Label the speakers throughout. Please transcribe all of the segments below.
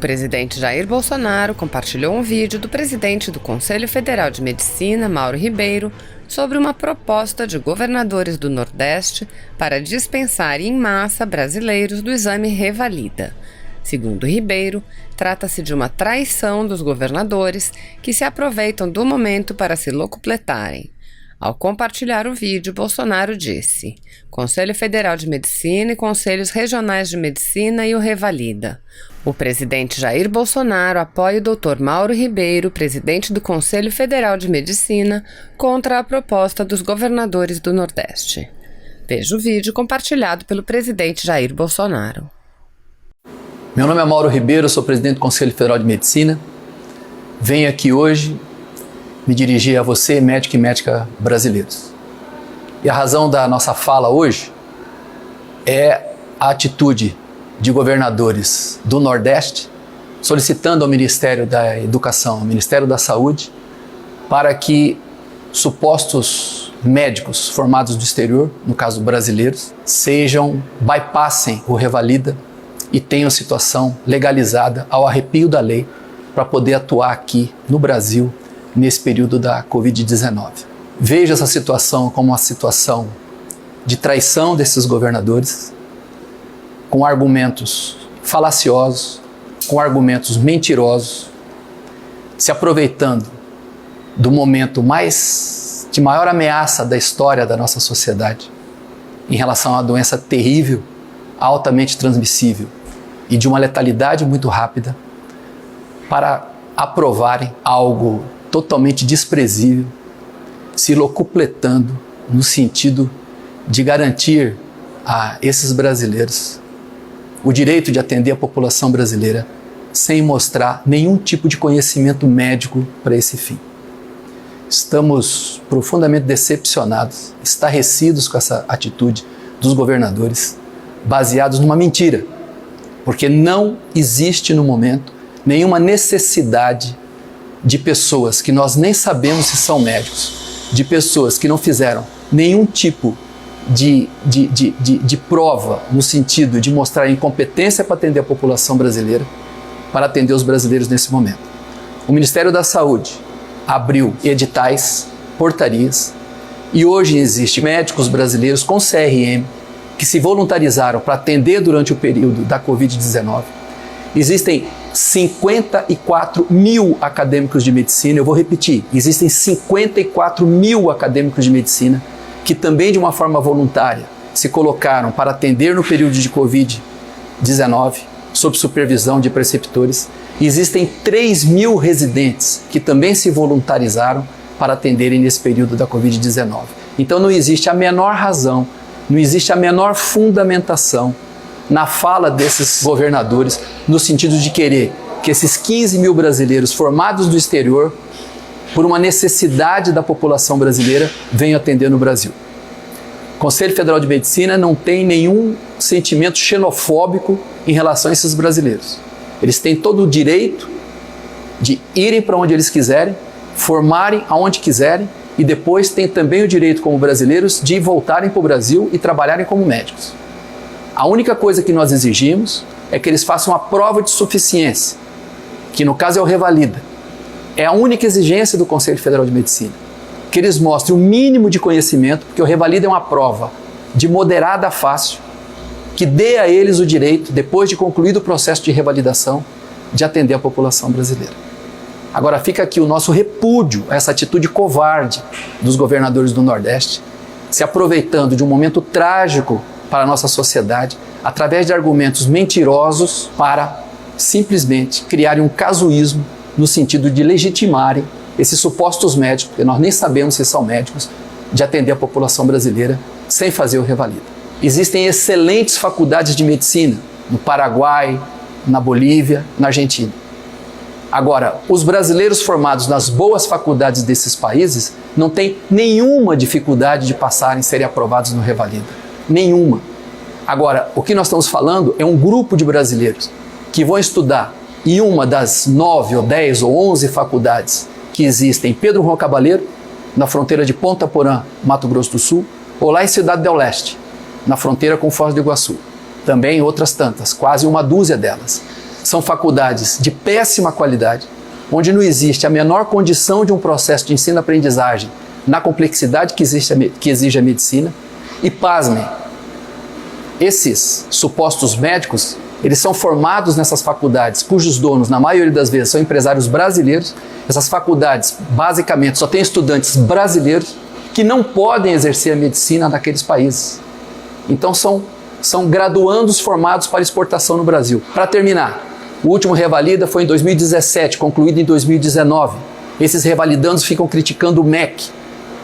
Speaker 1: presidente Jair Bolsonaro compartilhou um vídeo do presidente do Conselho Federal de Medicina, Mauro Ribeiro, sobre uma proposta de governadores do Nordeste para dispensar em massa brasileiros do exame Revalida. Segundo Ribeiro, trata-se de uma traição dos governadores que se aproveitam do momento para se locupletarem. Ao compartilhar o vídeo, Bolsonaro disse: Conselho Federal de Medicina e Conselhos Regionais de Medicina e o Revalida. O presidente Jair Bolsonaro apoia o Dr. Mauro Ribeiro, presidente do Conselho Federal de Medicina, contra a proposta dos governadores do Nordeste. Veja o vídeo compartilhado pelo presidente Jair Bolsonaro.
Speaker 2: Meu nome é Mauro Ribeiro, sou presidente do Conselho Federal de Medicina. Venho aqui hoje me dirigir a você, médico e médica brasileiros. E a razão da nossa fala hoje é a atitude de governadores do Nordeste solicitando ao Ministério da Educação, ao Ministério da Saúde, para que supostos médicos formados do exterior, no caso brasileiros, bypassem o Revalida e tenham situação legalizada ao arrepio da lei para poder atuar aqui no Brasil nesse período da Covid-19. Vejo essa situação como uma situação de traição desses governadores, com argumentos falaciosos, com argumentos mentirosos, se aproveitando do momento de maior ameaça da história da nossa sociedade, em relação a uma doença terrível, altamente transmissível e de uma letalidade muito rápida, para aprovarem algo totalmente desprezível, se locupletando no sentido de garantir a esses brasileiros o direito de atender a população brasileira sem mostrar nenhum tipo de conhecimento médico para esse fim. Estamos profundamente decepcionados, estarrecidos com essa atitude dos governadores, baseados numa mentira, porque não existe no momento nenhuma necessidade de pessoas que nós nem sabemos se são médicos, de pessoas que não fizeram nenhum tipo de prova no sentido de mostrar incompetência para atender a população brasileira, para atender os brasileiros nesse momento. O Ministério da Saúde abriu editais, portarias, e hoje existem médicos brasileiros com CRM que se voluntarizaram para atender durante o período da Covid-19. Existem 54 mil acadêmicos de medicina, eu vou repetir, existem 54 mil acadêmicos de medicina que também de uma forma voluntária se colocaram para atender no período de Covid-19, sob supervisão de preceptores. Existem 3 mil residentes que também se voluntarizaram para atenderem nesse período da Covid-19. Então não existe a menor razão, não existe a menor fundamentação na fala desses governadores, no sentido de querer que esses 15 mil brasileiros formados do exterior, por uma necessidade da população brasileira, venham atender no Brasil. O Conselho Federal de Medicina não tem nenhum sentimento xenofóbico em relação a esses brasileiros. Eles têm todo o direito de irem para onde eles quiserem, formarem aonde quiserem, e depois têm também o direito, como brasileiros, de voltarem para o Brasil e trabalharem como médicos. A única coisa que nós exigimos é que eles façam a prova de suficiência, que no caso é o Revalida. É a única exigência do Conselho Federal de Medicina, que eles mostrem o mínimo de conhecimento, porque o Revalida é uma prova de moderada a fácil, que dê a eles o direito, depois de concluído o processo de revalidação, de atender a população brasileira. Agora fica aqui o nosso repúdio a essa atitude covarde dos governadores do Nordeste, se aproveitando de um momento trágico para a nossa sociedade, através de argumentos mentirosos, para simplesmente criarem um casuísmo no sentido de legitimarem esses supostos médicos, que nós nem sabemos se são médicos, de atender a população brasileira sem fazer o Revalida. Existem excelentes faculdades de medicina no Paraguai, na Bolívia, na Argentina. Agora, os brasileiros formados nas boas faculdades desses países não têm nenhuma dificuldade de passarem, serem aprovados no Revalida. Nenhuma. Agora, o que nós estamos falando é um grupo de brasileiros que vão estudar em uma das 9 ou 10 ou 11 faculdades que existem em Pedro Juan Cabaleiro, na fronteira de Ponta Porã, Mato Grosso do Sul, ou lá em Cidade del Leste, na fronteira com Foz do Iguaçu. Também outras tantas, quase uma dúzia delas. São faculdades de péssima qualidade, onde não existe a menor condição de um processo de ensino-aprendizagem na complexidade que exige a medicina. E pasmem, esses supostos médicos, eles são formados nessas faculdades, cujos donos, na maioria das vezes, são empresários brasileiros. Essas faculdades, basicamente, só têm estudantes brasileiros que não podem exercer a medicina naqueles países. Então, são graduandos formados para exportação no Brasil. Para terminar, o último revalida foi em 2017, concluído em 2019. Esses revalidandos ficam criticando o MEC,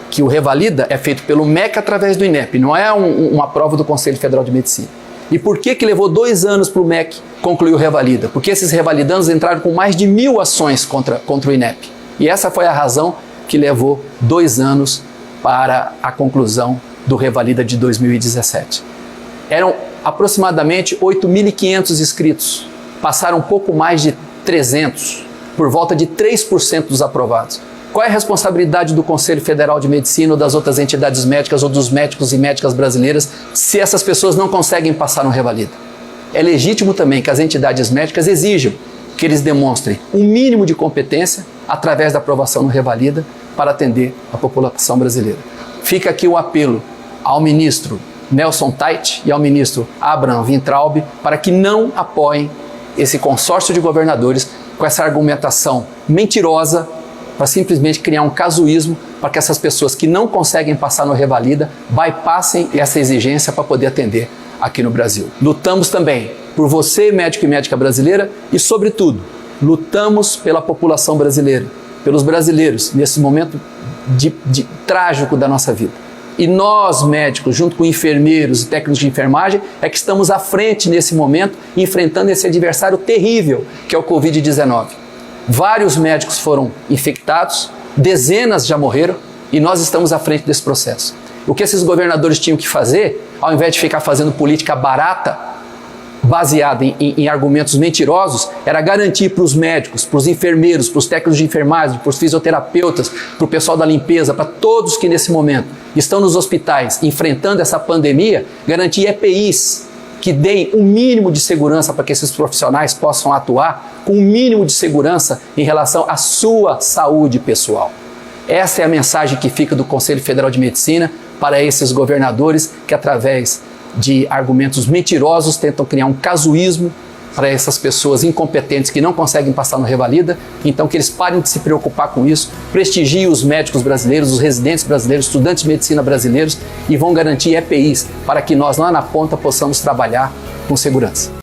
Speaker 2: que o revalida é feito pelo MEC através do INEP, não é uma prova do Conselho Federal de Medicina. E por que levou 2 anos para o MEC concluir o revalida? Porque esses revalidandos entraram com mais de 1.000 ações contra o INEP. E essa foi a razão que levou 2 anos para a conclusão do revalida de 2017. Eram aproximadamente 8.500 inscritos, passaram um pouco mais de 300, por volta de 3% dos aprovados. Qual é a responsabilidade do Conselho Federal de Medicina ou das outras entidades médicas ou dos médicos e médicas brasileiras se essas pessoas não conseguem passar no revalida? É legítimo também que as entidades médicas exijam que eles demonstrem um mínimo de competência através da aprovação no revalida para atender a população brasileira. Fica aqui o apelo ao ministro Nelson Tait e ao ministro Abraham Weintraub para que não apoiem esse consórcio de governadores com essa argumentação mentirosa para simplesmente criar um casuísmo para que essas pessoas que não conseguem passar no revalida bypassem essa exigência para poder atender aqui no Brasil. Lutamos também por você, médico e médica brasileira, e, sobretudo, lutamos pela população brasileira, pelos brasileiros, nesse momento trágico da nossa vida. E nós, médicos, junto com enfermeiros e técnicos de enfermagem, é que estamos à frente nesse momento, enfrentando esse adversário terrível que é o Covid-19. Vários médicos foram infectados, dezenas já morreram e nós estamos à frente desse processo. O que esses governadores tinham que fazer, ao invés de ficar fazendo política barata, baseada em argumentos mentirosos, era garantir para os médicos, para os enfermeiros, para os técnicos de enfermagem, para os fisioterapeutas, para o pessoal da limpeza, para todos que nesse momento estão nos hospitais enfrentando essa pandemia, garantir EPIs que deem um mínimo de segurança para que esses profissionais possam atuar com um mínimo de segurança em relação à sua saúde pessoal. Essa é a mensagem que fica do Conselho Federal de Medicina para esses governadores que, através de argumentos mentirosos, tentam criar um casuísmo para essas pessoas incompetentes que não conseguem passar no revalida. Então, que eles parem de se preocupar com isso, prestigiem os médicos brasileiros, os residentes brasileiros, estudantes de medicina brasileiros e vão garantir EPIs para que nós lá na ponta possamos trabalhar com segurança.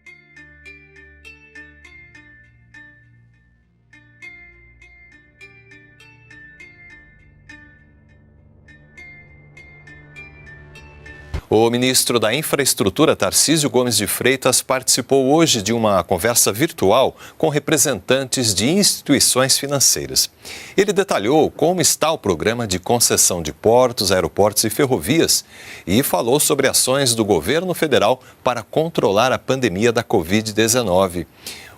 Speaker 3: O ministro da Infraestrutura, Tarcísio Gomes de Freitas, participou hoje de uma conversa virtual com representantes de instituições financeiras. Ele detalhou como está o programa de concessão de portos, aeroportos e ferrovias e falou sobre ações do governo federal para controlar a pandemia da Covid-19.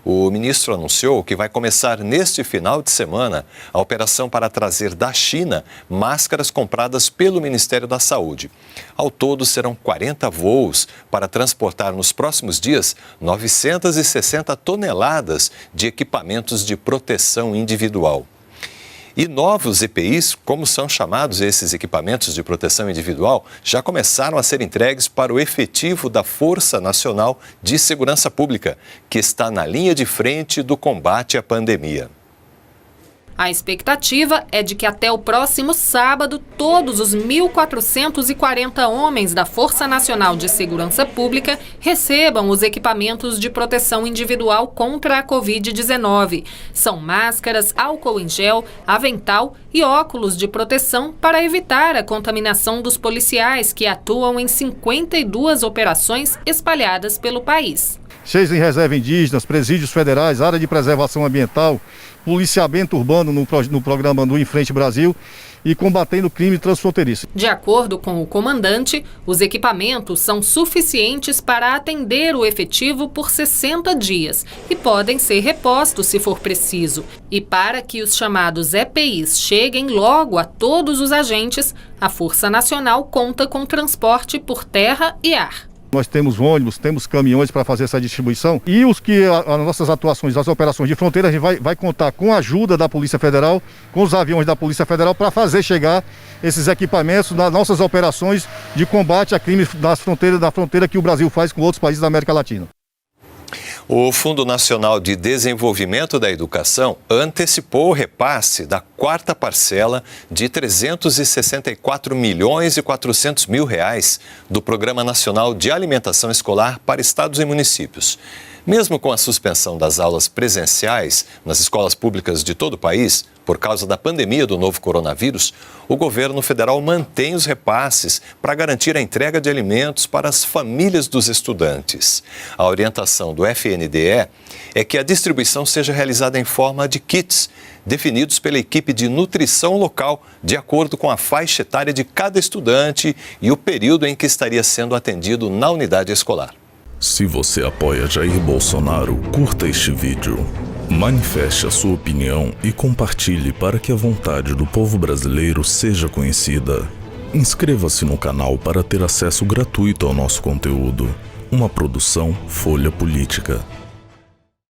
Speaker 3: O ministro anunciou que vai começar neste final de semana a operação para trazer da China máscaras compradas pelo Ministério da Saúde. Ao todo, serão 40 voos para transportar nos próximos dias 960 toneladas de equipamentos de proteção individual. E novos EPIs, como são chamados esses equipamentos de proteção individual, já começaram a ser entregues para o efetivo da Força Nacional de Segurança Pública, que está na linha de frente do combate à pandemia.
Speaker 4: A expectativa é de que até o próximo sábado, todos os 1.440 homens da Força Nacional de Segurança Pública recebam os equipamentos de proteção individual contra a Covid-19. São máscaras, álcool em gel, avental e óculos de proteção para evitar a contaminação dos policiais que atuam em 52 operações espalhadas pelo país.
Speaker 5: 6 em reserva indígenas, presídios federais, área de preservação ambiental, policiamento urbano no programa do Em Frente Brasil e combatendo crime transfronteiriço.
Speaker 4: De acordo com o comandante, os equipamentos são suficientes para atender o efetivo por 60 dias e podem ser repostos se for preciso. E para que os chamados EPIs cheguem logo a todos os agentes, a Força Nacional conta com transporte por terra e ar.
Speaker 5: Nós temos ônibus, temos caminhões para fazer essa distribuição. E as nossas atuações, as operações de fronteira, a gente vai contar com a ajuda da Polícia Federal, com os aviões da Polícia Federal, para fazer chegar esses equipamentos nas nossas operações de combate a crime da fronteira que o Brasil faz com outros países da América Latina.
Speaker 3: O Fundo Nacional de Desenvolvimento da Educação antecipou o repasse da quarta parcela de 364 milhões e 400 mil reais do Programa Nacional de Alimentação Escolar para estados e municípios. Mesmo com a suspensão das aulas presenciais nas escolas públicas de todo o país, por causa da pandemia do novo coronavírus, o governo federal mantém os repasses para garantir a entrega de alimentos para as famílias dos estudantes. A orientação do FNDE é que a distribuição seja realizada em forma de kits, definidos pela equipe de nutrição local, de acordo com a faixa etária de cada estudante e o período em que estaria sendo atendido na unidade escolar.
Speaker 6: Se você apoia Jair Bolsonaro, curta este vídeo. Manifeste a sua opinião e compartilhe para que a vontade do povo brasileiro seja conhecida. Inscreva-se no canal para ter acesso gratuito ao nosso conteúdo. Uma produção Folha Política.